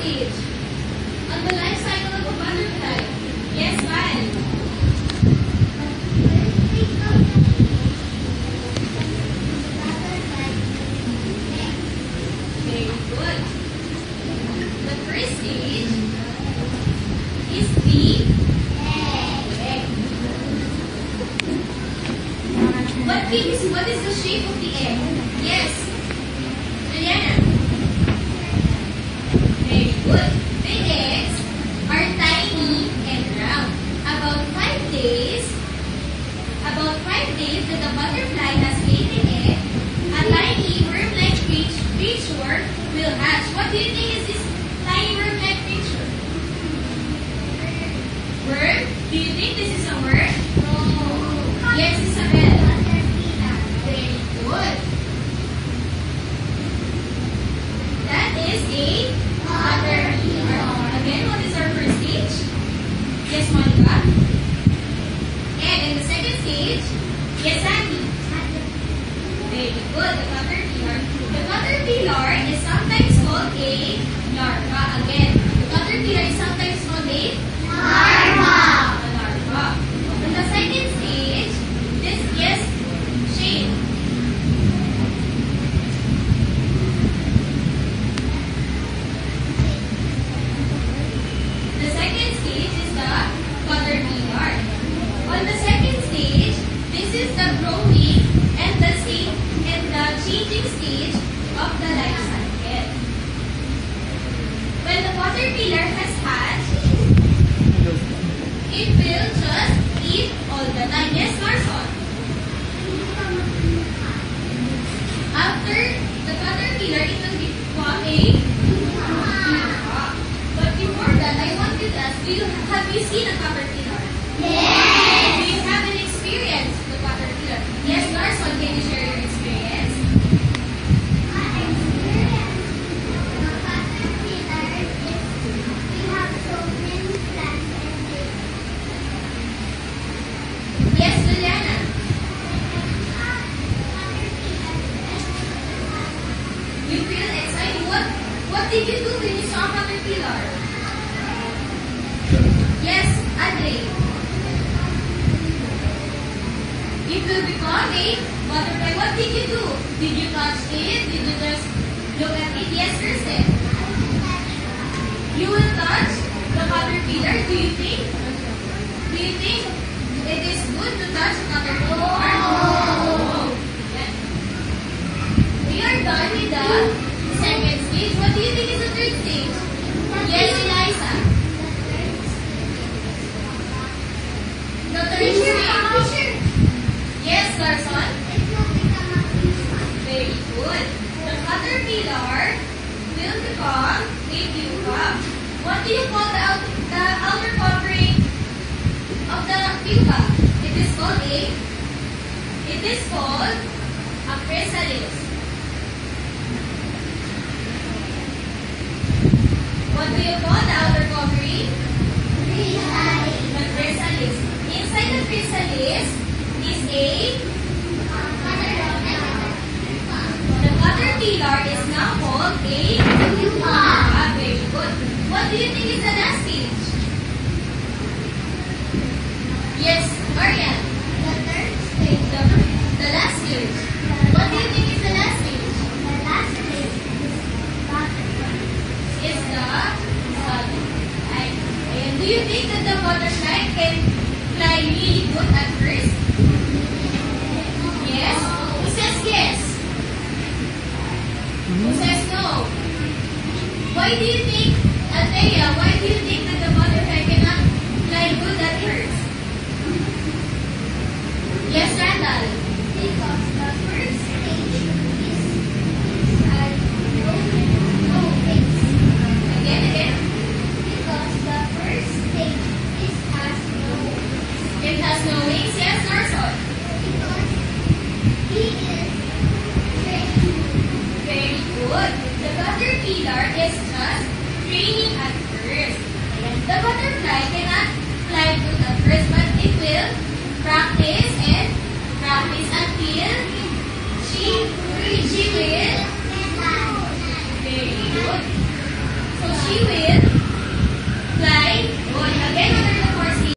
stage on the life cycle of a butterfly? Yes, Val. Very good. The first stage is the egg. What is the shape of the egg? Yes. Juliana. Very good. The eggs are tiny and round. About 5 days that the butterfly has laid the egg, a tiny worm-like creature will hatch. What do you think is this tiny worm-like creature? Worm? Do you think this is a worm? No. Yes, Isabel. Very good. That is a caterpillar. Again, what is our first stage? Yes, Monica. And in the second stage, yes, Sandy. Very good. The caterpillar. The caterpillar is sometimes called a larva. Again, the caterpillar is sometimes called a larva. A larva. In the second stage, this yes, Shane. The second stage is the caterpillar. On the second stage, this is the growing and the changing stage of the life cycle. When the caterpillar has hatched, it will just eat all the time. Yes, Larson? After the caterpillar, it will become a pupa. But before that, I want you to ask, have you seen a caterpillar? Yes! Do you have an experience with the caterpillar? Yes, Larson, can you share your experience? Yes, Juliana. You feel excited? What did you do when you saw a caterpillar? Yes, Andre. It will become a butterfly. What did you do? Did you touch it? Did you just look at it? Yes, Kirsten. You will touch the caterpillar. Do you think it is good to touch a caterpillar? No. We are done with the second stage. What do you think is the third stage? Yes, Eliza. The third stage. Yes, Larson. Very good. The caterpillar will become a pupa. What do you call the outer covering of the pupa? It is called a chrysalis. What do you call the outer covering? The chrysalis. Inside the chrysalis is the caterpillar is now called a pupa. Very good. What do you think is the last stage? Yes, Marian. The third stage. The last stage. What do you think is the last stage? The last stage is the butterfly. And do you think that the butterfly can fly really good at first? Yes? Who says yes? Who says no? Why do you think, Althea, why do you think that the butterfly cannot fly good at first? Yes, Randall? Because the first stage is no wings. Again? Because the first stage has no wings. It has no wings? Yes, Narson? Because he is trained. Very good. The caterpillar is just training